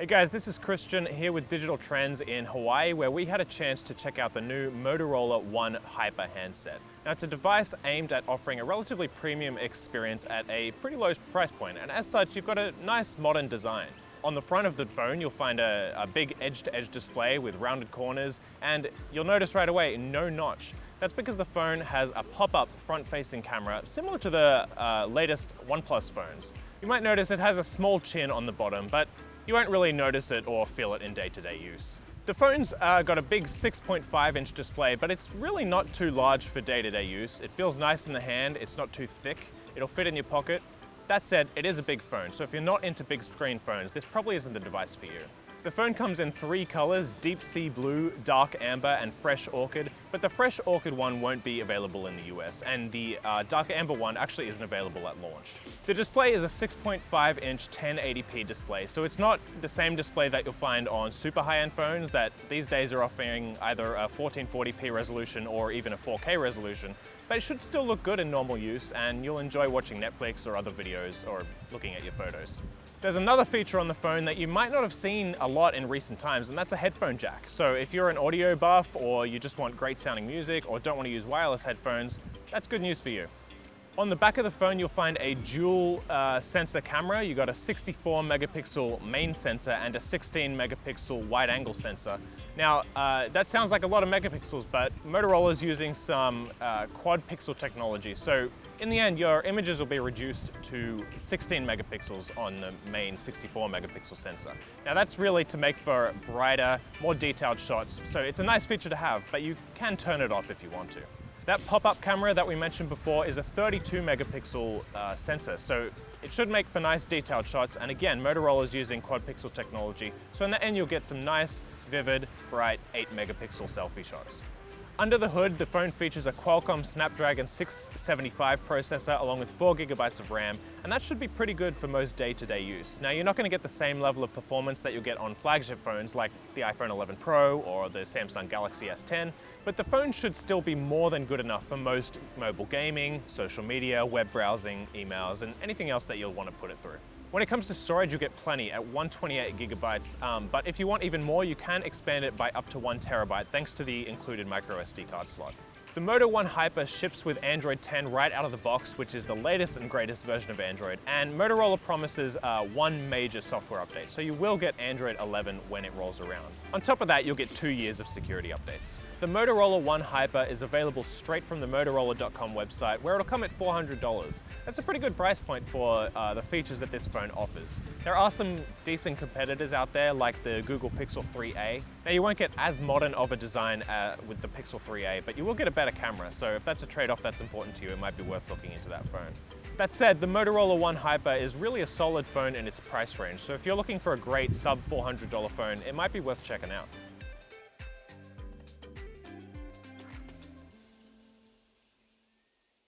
Hey guys, this is Christian here with Digital Trends in Hawaii, where we had a chance to check out the new Motorola One Hyper handset. Now, it's a device aimed at offering a relatively premium experience at a pretty low price point, and as such, you've got a nice modern design. On the front of the phone, you'll find a big edge-to-edge display with rounded corners, and you'll notice right away, no notch. That's because the phone has a pop-up front-facing camera, similar to the latest OnePlus phones. You might notice it has a small chin on the bottom, but you won't really notice it or feel it in day-to-day use. The phone's got a big 6.5-inch display, but it's really not too large for day-to-day use. It feels nice in the hand, it's not too thick, it'll fit in your pocket. That said, it is a big phone, so if you're not into big screen phones, this probably isn't the device for you. The phone comes in 3 colors, deep sea blue, dark amber, and fresh orchid, but the fresh orchid one won't be available in the US, and the dark amber one actually isn't available at launch. The display is a 6.5-inch 1080p display, so it's not the same display that you'll find on super high-end phones that these days are offering either a 1440p resolution or even a 4K resolution, but it should still look good in normal use, and you'll enjoy watching Netflix or other videos or looking at your photos. There's another feature on the phone that you might not have seen a lot in recent times, and that's a headphone jack. So if you're an audio buff or you just want great sounding music or don't want to use wireless headphones, that's good news for you. On the back of the phone, you'll find a dual sensor camera. You've got a 64 megapixel main sensor and a 16 megapixel wide angle sensor. Now, that sounds like a lot of megapixels, but Motorola's using some quad pixel technology. So in the end, your images will be reduced to 16 megapixels on the main 64 megapixel sensor. Now that's really to make for brighter, more detailed shots. So it's a nice feature to have, but you can turn it off if you want to. That pop-up camera that we mentioned before is a 32 megapixel sensor, so it should make for nice detailed shots. And again, Motorola is using quad pixel technology, so in the end you'll get some nice, vivid, bright 8 megapixel selfie shots. Under the hood, the phone features a Qualcomm Snapdragon 675 processor along with 4 gigabytes of RAM, and that should be pretty good for most day-to-day use. Now, you're not going to get the same level of performance that you'll get on flagship phones like the iPhone 11 Pro or the Samsung Galaxy S10, but the phone should still be more than good enough for most mobile gaming, social media, web browsing, emails, and anything else that you'll want to put it through. When it comes to storage, you'll get plenty at 128 gigabytes, but if you want even more, you can expand it by up to 1 terabyte thanks to the included micro SD card slot. The Moto One Hyper ships with Android 10 right out of the box, which is the latest and greatest version of Android, and Motorola promises one major software update, so you will get Android 11 when it rolls around. On top of that, you'll get 2 years of security updates. The Motorola One Hyper is available straight from the Motorola.com website, where it'll come at $400. That's a pretty good price point for the features that this phone offers. There are some decent competitors out there like the Google Pixel 3a. Now, you won't get as modern of a design with the Pixel 3a, but you will get a better camera, so if that's a trade-off that's important to you, it might be worth looking into that phone. That said, the Motorola One Hyper is really a solid phone in its price range, so if you're looking for a great sub $400 phone, it might be worth checking out.